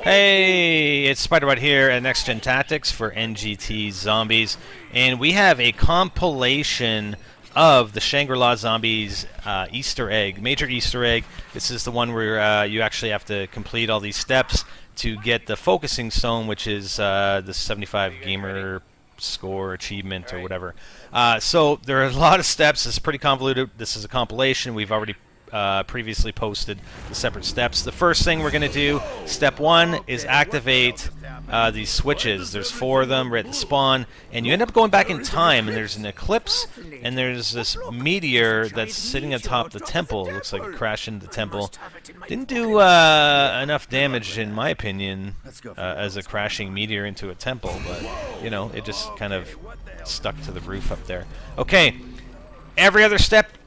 Hey, it's Spider-Bot here at Next Gen Tactics for NGT Zombies, and we have a compilation of the Shangri-La Zombies Easter egg, major Easter egg. This is the one where you actually have to complete all these steps to get the focusing stone, which is the 75 gamer score achievement or whatever. So there are a lot of steps. It's pretty convoluted. This is a compilation. We've already previously posted the separate steps. The first thing we're going to do, step one, is activate these switches. There's 4 of them right at the spawn, and you end up going back in time, and there's an eclipse, and there's this meteor that's sitting atop the temple. It looks like it crashed into the temple. Didn't do enough damage, in my opinion, as a crashing meteor into a temple, but, you know, it just kind of stuck to the roof up there. Okay, every other step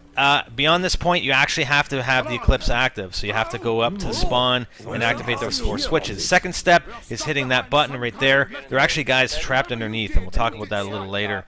beyond this point, you actually have to have the eclipse active. So you have to go up to the spawn and activate those 4 switches. Second step is hitting that button right there. There are actually guys trapped underneath, and we'll talk about that a little later.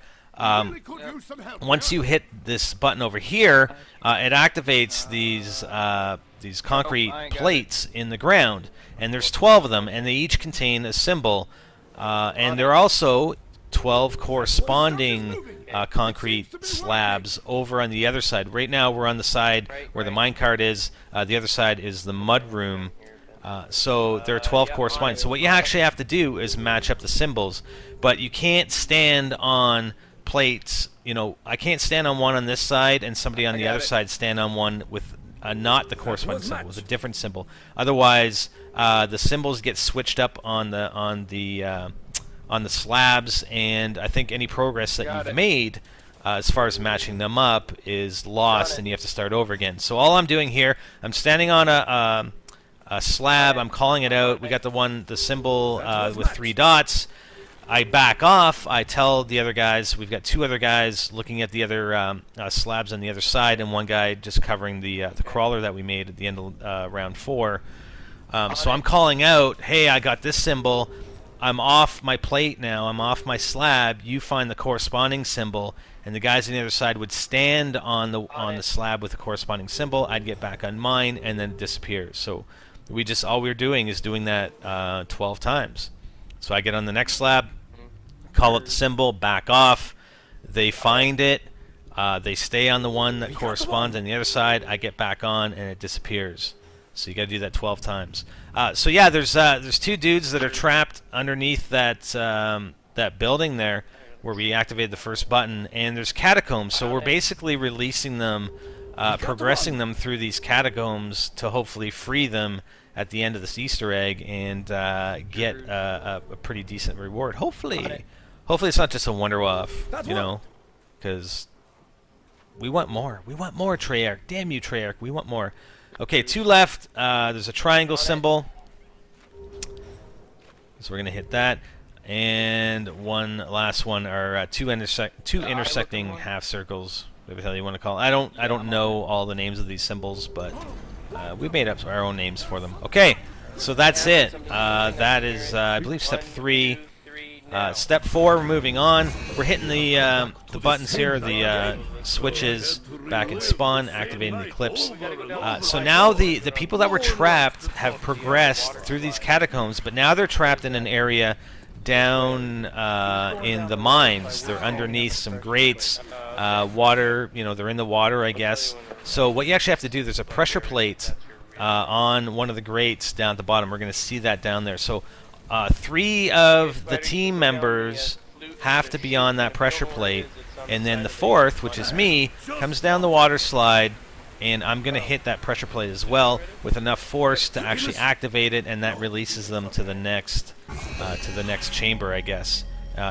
Once you hit this button over here, it activates these concrete plates in the ground. And there's 12 of them, and they each contain a symbol. And there are also 12 corresponding concrete slabs over on the other side. Right now we're on the side where the minecart is. The other side is the mud room. So there are 12 corresponding. So what you actually have to do is match up the symbols. But you can't stand on plates. You know, I can't stand on one on this side and somebody on the other side stand on one with not the corresponding symbol, with a different symbol. Otherwise, the symbols get switched up on the slabs, and I think any progress that you've made as far as matching them up is lost, and you have to start over again. So all I'm doing here, I'm standing on a slab, I'm calling it out. We got the symbol with 3 dots. I back off. I tell the other guys, we've got 2 other guys looking at the other slabs on the other side, and one guy just covering the crawler that we made at the end of round 4. So I'm calling out, hey, I got this symbol. I'm off my plate now, I'm off my slab, you find the corresponding symbol, and the guys on the other side would stand on the slab with the corresponding symbol. I'd get back on mine, and then it disappears. So all we're doing is doing that 12 times. So I get on the next slab, call up the symbol, back off, they find it, they stay on the one that corresponds on the other side, I get back on, and it disappears. So you got to do that 12 times. So yeah, there's 2 dudes that are trapped underneath that building there, where we activated the first button, and there's catacombs. So we're basically releasing them, progressing them through these catacombs to hopefully free them at the end of this Easter egg and get a pretty decent reward. Hopefully it's not just a wonder waff, you know, because we want more. We want more, Treyarch. Damn you, Treyarch. We want more. Okay, 2 left. There's a triangle symbol. So we're going to hit that. And one last one are 2 intersecting half circles, whatever the hell you want to call it. I don't know all the names of these symbols, but we made up our own names for them. Okay, so that's it. That is, I believe, step 3. Step 4, we're moving on. We're hitting the buttons here, the switches back in spawn, activating the eclipse. So now the people that were trapped have progressed through these catacombs, but now they're trapped in an area down in the mines. They're underneath some grates, water, you know, they're in the water, I guess. So what you actually have to do, there's a pressure plate on one of the grates down at the bottom. We're going to see that down there. So 3 of the team members have to be on that pressure plate, and then the 4th, which is me, comes down the water slide, and I'm going to hit that pressure plate as well with enough force to actually activate it, and that releases them to the next chamber, I guess,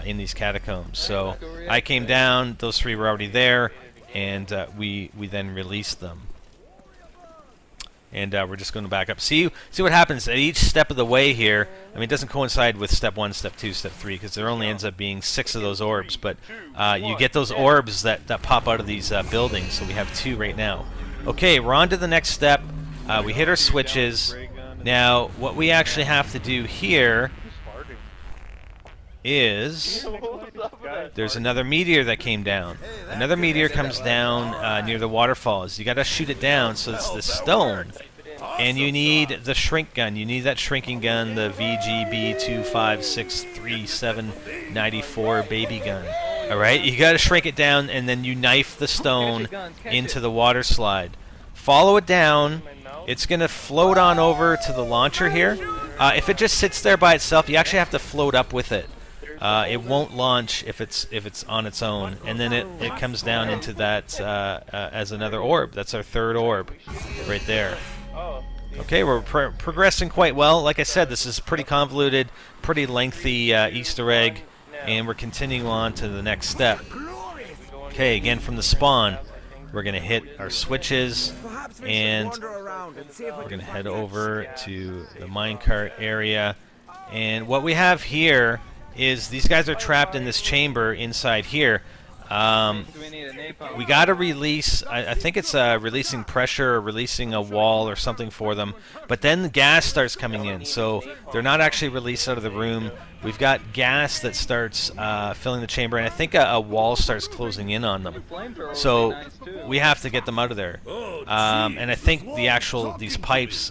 in these catacombs. So I came down, those 3 were already there, and we then released them. And we're just going to back up. See what happens at each step of the way here. I mean, it doesn't coincide with step 1, step 2, step 3, because there only ends up being 6 of those orbs. But you get those orbs that pop out of these buildings. So we have 2 right now. Okay, we're on to the next step. We hit our switches. Now, what we actually have to do here is there's another meteor that came down. Another meteor comes down near the waterfalls. You got to shoot it down, so it's this stone. And you need the shrink gun. You need that shrinking gun, the VGB2563794 baby gun. All right, you got to shrink it down, and then you knife the stone into the water slide. Follow it down. It's going to float on over to the launcher here. If it just sits there by itself, you actually have to float up with it. It won't launch if it's on its own, and then it comes down into that as another orb. That's our third orb, right there. Okay, we're progressing quite well. Like I said, this is pretty convoluted, pretty lengthy Easter egg, and we're continuing on to the next step. Okay, again from the spawn, we're going to hit our switches, and we're going to head over to the minecart area. And what we have here is these guys are trapped in this chamber inside here. We got to release, I think it's releasing pressure or releasing a wall or something for them, but then the gas starts coming in, so they're not actually released out of the room. We've got gas that starts filling the chamber, and I think a wall starts closing in on them, so we have to get them out of there. And I think these pipes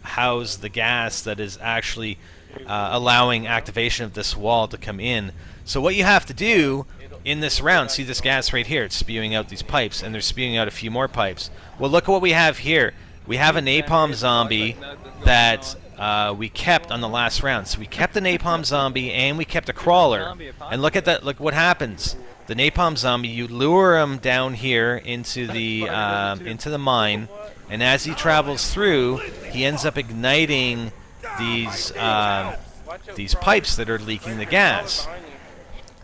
house the gas that is actually allowing activation of this wall to come in. So what you have to do in this round, see this gas right here, it's spewing out these pipes, and they're spewing out a few more pipes. Well, look at what we have here. We have a napalm zombie that we kept on the last round. So we kept the napalm zombie, and we kept a crawler. And look at that, look what happens. The napalm zombie, you lure him down here into the mine, and as he travels through, he ends up igniting these pipes that are leaking the gas.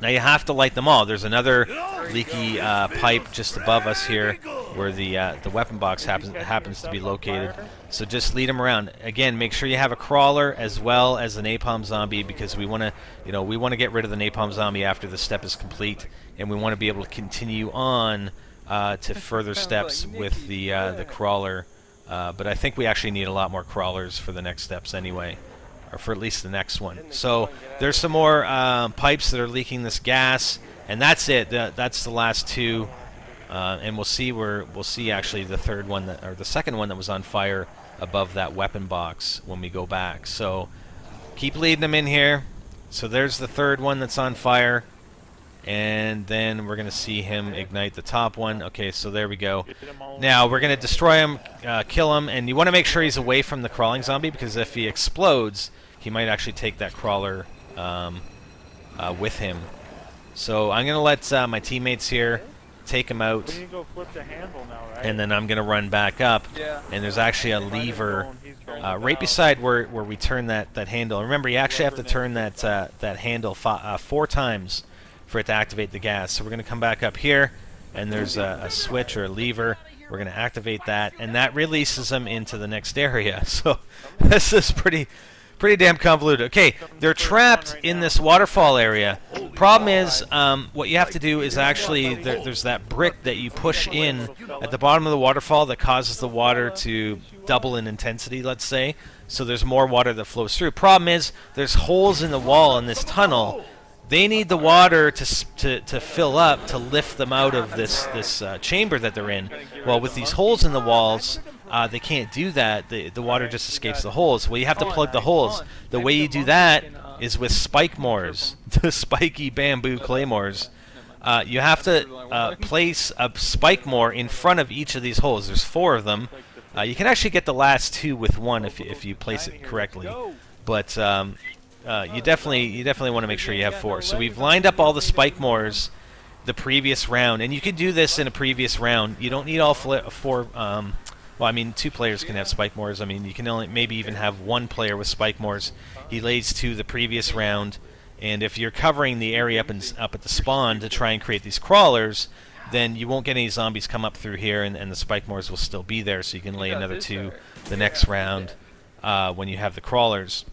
Now you have to light them all. There's another leaky pipe just above us here, where the weapon box happens to be located. So just lead them around. Again, make sure you have a crawler as well as the napalm zombie, because we want to get rid of the napalm zombie after the step is complete, and we want to be able to continue on to further steps with the crawler. But I think we actually need a lot more crawlers for the next steps anyway, or for at least the next one. So there's some more pipes that are leaking this gas, and that's it. That's the last two, and we'll see actually the third one or the second one that was on fire above that weapon box when we go back. So keep leading them in here. So there's the third one that's on fire, and then we're going to see him ignite the top one. Okay, so there we go. Now we're going to destroy him, kill him, and you want to make sure he's away from the crawling zombie, because if he explodes, he might actually take that crawler with him. So I'm going to let my teammates here take him out, and then I'm going to run back up, and there's actually a lever right beside where we turn that handle. Remember, you actually have to turn that handle 4 times for it to activate the gas. So we're going to come back up here, and there's a switch or a lever. We're going to activate that, and that releases them into the next area. So this is pretty damn convoluted. Okay, they're trapped in this waterfall area. Problem is, what you have to do is actually, there's that brick that you push in at the bottom of the waterfall that causes the water to double in intensity, let's say. So there's more water that flows through. Problem is, there's holes in the wall in this tunnel. They need the water to fill up to lift them out of this chamber that they're in. Well, with these holes in the walls, they can't do that. The water just escapes the holes. Well, you have to plug the holes. The way you do that is with spike mores, the spiky bamboo claymores. You have to place a spike more in front of each of these holes. There's 4 of them. You can actually get the last 2 with 1 if you place it correctly. But you definitely want to make sure you have 4. So we've lined up all the spike mores the previous round, and you can do this in a previous round. You don't need all 4. Well, I mean, 2 players can have spike mores. I mean, you can only maybe even have 1 player with spike mores. He lays 2 the previous round, and if you're covering the area up at the spawn to try and create these crawlers, then you won't get any zombies come up through here, and the spike mores will still be there, so you can lay another 2 the next round when you have the crawlers.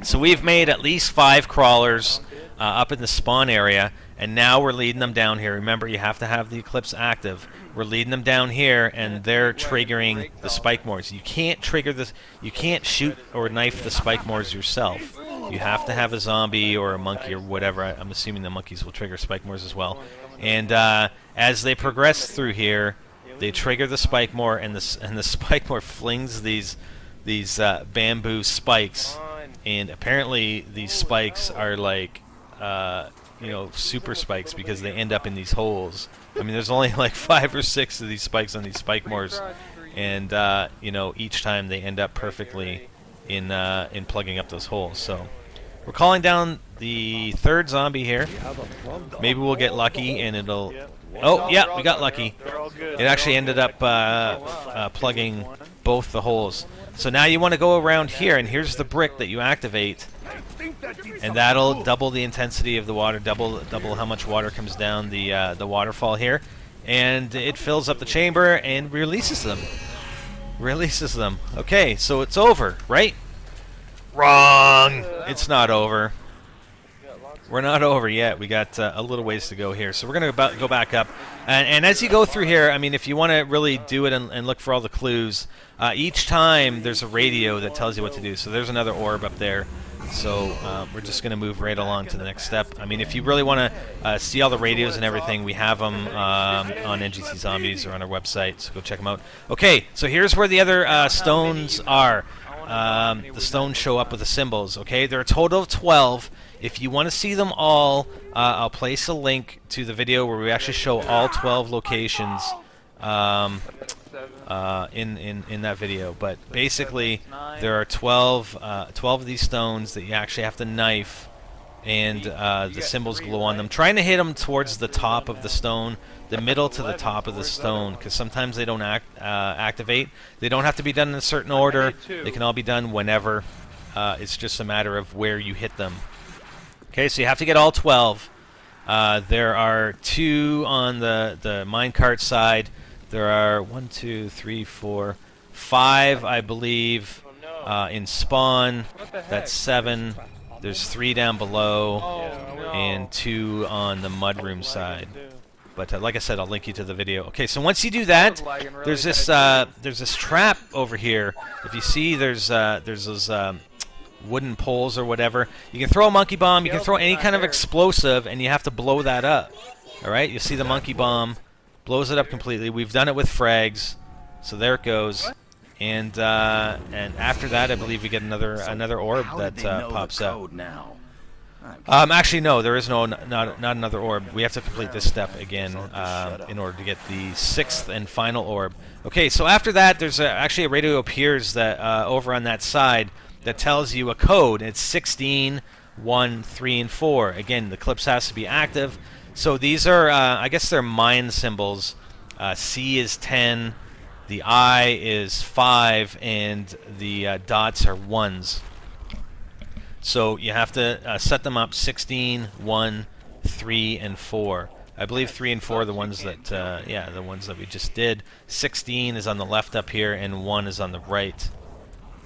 So we've made at least 5 crawlers up in the spawn area, and now we're leading them down here. Remember, you have to have the Eclipse active. We're leading them down here, and they're triggering the spike mores. You can't trigger this. You can't shoot or knife the spike mores yourself. You have to have a zombie or a monkey or whatever. I'm assuming the monkeys will trigger spike mores as well. And as they progress through here, They trigger the spike more, and the spike more flings these bamboo spikes, and apparently these spikes are like you know, super spikes because they end up in these holes. I mean, there's only like 5 or 6 of these spikes on these spike mores, and you know, each time they end up perfectly in plugging up those holes. So we're calling down the 3rd zombie here. Maybe we'll get lucky and it'll... Oh, yeah, we got lucky. It actually ended up plugging both the holes. So now you want to go around here, and here's the brick that you activate, and that'll double the intensity of the water, double how much water comes down the waterfall here, and it fills up the chamber and releases them. Okay, so it's over, right? Wrong. It's not over. We're not over yet. We got a little ways to go here. So we're going to go back up. And as you go through here, I mean, if you want to really do it and look for all the clues, each time there's a radio that tells you what to do. So there's another orb up there. So we're just going to move right along to the next step. I mean, if you really want to see all the radios and everything, we have them on NGT Zombies or on our website. So go check them out. Okay, so here's where the other stones are. The stones show up with the symbols. Okay, there are a total of 12. If you want to see them all, I'll place a link to the video where we actually show all 12 locations in that video. But basically, there are 12 of these stones that you actually have to knife, and the symbols glow on them. Trying to hit them towards the top of the stone, the middle to the top of the stone, because sometimes they don't activate. They don't have to be done in a certain order. They can all be done whenever. It's just a matter of where you hit them. Okay, so you have to get all 12. There are 2 on the minecart side. There are 1, 2, 3, 4, 5, I believe, in spawn. That's 7. There's 3 down below, and 2 on the mudroom side. But like I said, I'll link you to the video. Okay, so once you do that, there's this trap over here. If you see, there's those wooden poles or whatever. You can throw a monkey bomb. You can throw any kind of explosive, and you have to blow that up. All right, you see the monkey bomb blows it up completely. We've done it with frags, so there it goes. And after that, I believe we get another orb that pops up. Actually, no, there is not another orb. We have to complete this step again in order to get the 6th and final orb. Okay, so after that, there's actually a radio appears that over on that side that tells you a code. It's 16, 1, 3, and 4. Again, the clips has to be active. So these are, I guess they're mine symbols. C is 10, the I is 5, and the dots are 1s. So you have to set them up 16, 1, 3, and 4. I believe 3 and 4 are the ones that, the ones that we just did. 16 is on the left up here, and 1 is on the right.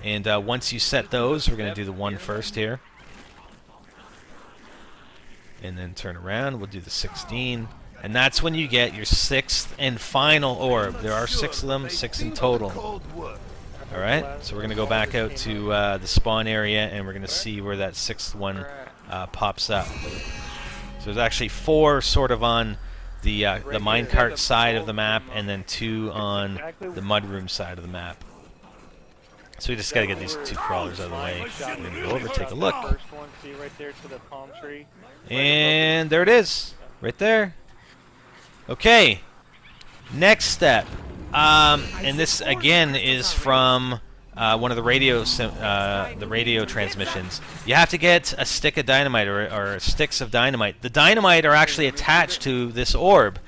And once you set those, we're going to do the 1 first here. And then turn around, we'll do the 16. And that's when you get your 6th and final orb. There are 6 of them, 6 in total. Alright, so we're going to go back out to the spawn area, and we're going to see where that 6th one pops up. So there's actually 4 sort of on the minecart side of the map, and then 2 on the mudroom side of the map. So we just got to get these 2 crawlers out of the way. We're going to go over, take a look. And there it is, right there. Okay, next step. And this again is from one of the radio transmissions. You have to get a stick of dynamite or sticks of dynamite. The dynamite are actually attached to this orb.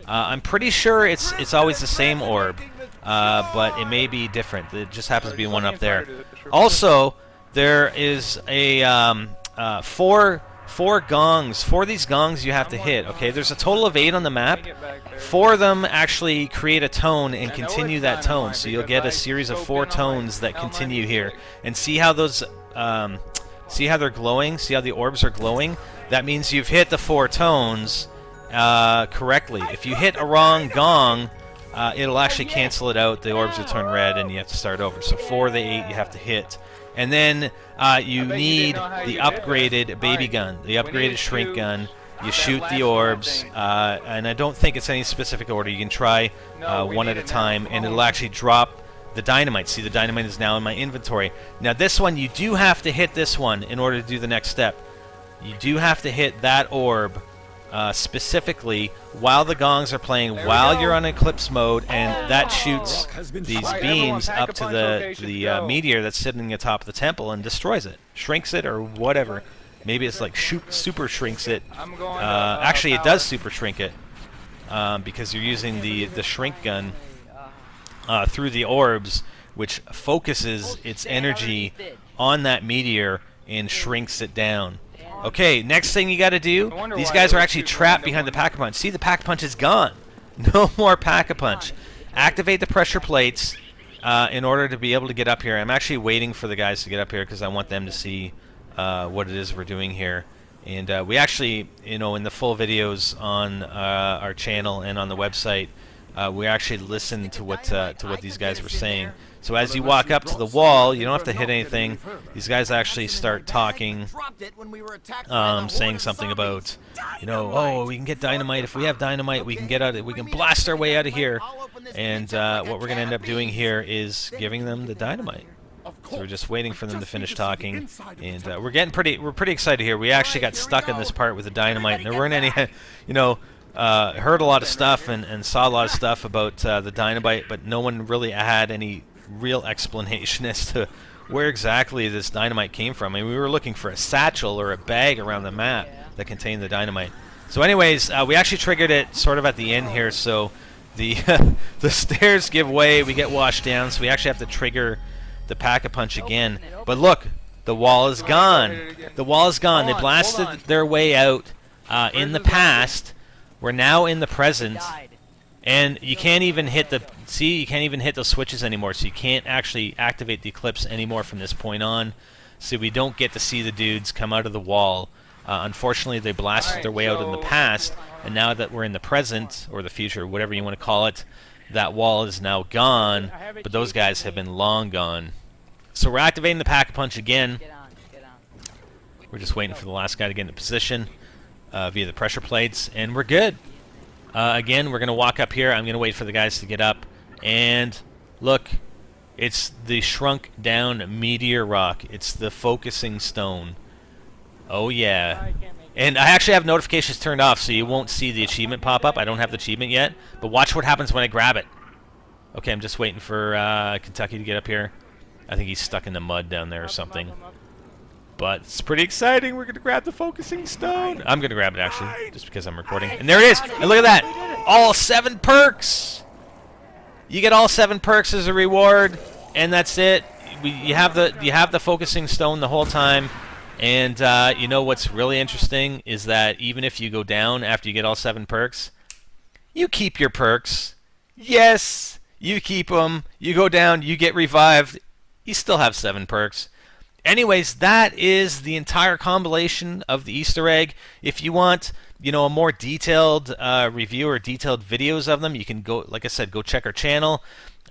I'm pretty sure it's always the same orb, but it may be different. It just happens to be one up there. Also, there is a 4 gongs. 4 of these gongs you have to hit. Okay, there's a total of 8 on the map. 4 of them actually create a tone and continue that tone. So you'll get a series of 4 tones that continue here. And see how those, see how they're glowing? See how the orbs are glowing? That means you've hit the 4 tones correctly. If you hit a wrong gong, it'll actually cancel it out. The orbs will turn red, and you have to start over. So 4 of the 8 you have to hit. And then you need the upgraded baby gun, the upgraded shrink gun. you shoot the orbs, and I don't think it's any specific order. You can try one at a time, and it'll actually drop the dynamite. See, the dynamite is now in my inventory. Now this one, you do have to hit this one in order to do the next step. You do have to hit that orb specifically while the gongs are playing, while you're on eclipse mode, and that shoots these beams up to the meteor that's sitting atop the temple and destroys it, shrinks it, or whatever. Maybe it's like super shrinks it. Actually, it does super shrink it because you're using the shrink gun through the orbs, which focuses its energy on that meteor and shrinks it down. Okay, next thing you got to do, these guys are actually trapped behind the Pack-a-Punch. See, the Pack-a-Punch is gone. No more Pack-a-Punch. Activate the pressure plates in order to be able to get up here. I'm actually waiting for the guys to get up here because I want them to see what it is we're doing here. And we actually, in the full videos on our channel and on the website, we actually listened to what these guys were saying. So as you walk up to the wall, you don't have to hit anything. These guys actually start talking, saying something about, oh, we can get dynamite. If we have dynamite, we can get out. We can blast our way out of here. And what we're going to end up doing here is giving them the dynamite. So we're just waiting for them to finish talking, and we're pretty excited here. We actually got stuck in this part with the dynamite, and there weren't any, heard a lot of stuff and saw a lot of stuff about the dynamite, but no one really had any real explanation as to where exactly this dynamite came from. I mean, we were looking for a satchel or a bag around the map that contained the dynamite. So anyways, we actually triggered it sort of at the end here, so the the stairs give way, we get washed down, so we actually have to trigger the Pack-a-Punch again. But look, the wall is gone. The wall is gone. They blasted their way out in the past. We're now in the present. And you can't even hit you can't even hit those switches anymore, so you can't actually activate the eclipse anymore from this point on. So we don't get to see the dudes come out of the wall. Unfortunately, they blasted their way out in the past, and now that we're in the present, or the future, whatever you want to call it, that wall is now gone, but those guys have been long gone. So we're activating the Pack-a-Punch again. We're just waiting for the last guy to get into position via the pressure plates, and we're good. Again, we're going to walk up here. I'm going to wait for the guys to get up. And look, it's the shrunk down meteor rock. It's the focusing stone. Oh, yeah. And I actually have notifications turned off, so you won't see the achievement pop up. I don't have the achievement yet. But watch what happens when I grab it. Okay, I'm just waiting for Kentucky to get up here. I think he's stuck in the mud down there or something. But it's pretty exciting. We're going to grab the focusing stone. I'm going to grab it, actually, just because I'm recording. And there it is. And look at that. All 7 perks. You get all 7 perks as a reward, and that's it. You have the focusing stone the whole time. And you know what's really interesting is that even if you go down after you get all 7 perks, you keep your perks. Yes, you keep them. You go down, you get revived. You still have 7 perks. Anyways, that is the entire compilation of the Easter egg. If you want, a more detailed review or detailed videos of them, you can go, like I said, go check our channel,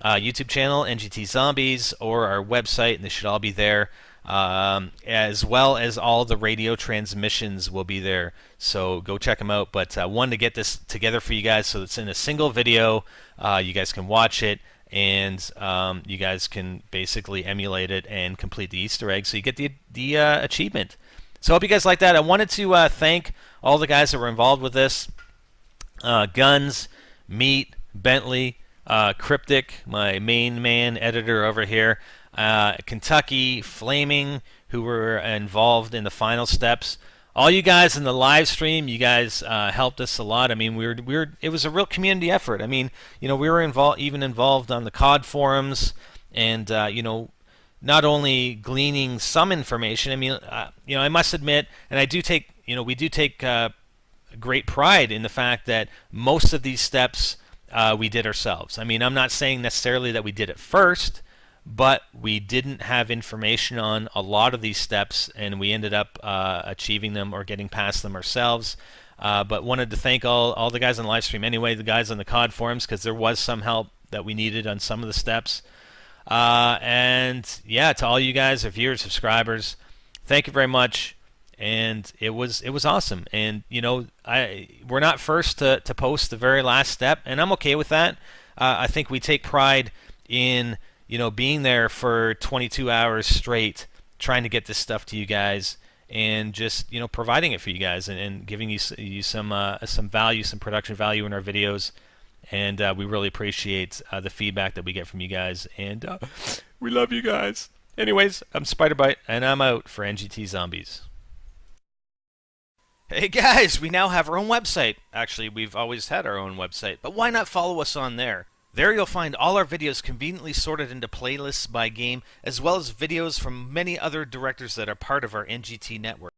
YouTube channel, NGT Zombies, or our website, and they should all be there. As well as all the radio transmissions will be there. So go check them out. But I wanted to get this together for you guys so it's in a single video. You guys can watch it. And you guys can basically emulate it and complete the Easter egg, so you get the achievement. So I hope you guys like that. I wanted to thank all the guys that were involved with this. Guns, Meat, Bentley, Cryptic, my main man editor over here, Kentucky, Flaming, who were involved in the final steps. All you guys in the live stream, you guys helped us a lot. I mean, it was a real community effort. I mean, we were involved on the COD forums, and not only gleaning some information. I mean, I must admit, and I do take, we do take great pride in the fact that most of these steps we did ourselves. I mean, I'm not saying necessarily that we did it first, but we didn't have information on a lot of these steps, and we ended up achieving them or getting past them ourselves. But wanted to thank all the guys on the live stream anyway, the guys on the COD forums, because there was some help that we needed on some of the steps. And yeah, to all you guys, our viewers, subscribers, thank you very much. and it was awesome. And we're not first to post the very last step, and I'm okay with that. I think we take pride in being there for 22 hours straight, trying to get this stuff to you guys, and just providing it for you guys, and giving you some value, some production value in our videos. And we really appreciate the feedback that we get from you guys, and we love you guys. Anyways, I'm Spiderbite, and I'm out for NGT Zombies. Hey guys, we now have our own website. Actually, we've always had our own website, but why not follow us on there? There you'll find all our videos conveniently sorted into playlists by game, as well as videos from many other directors that are part of our NGT network.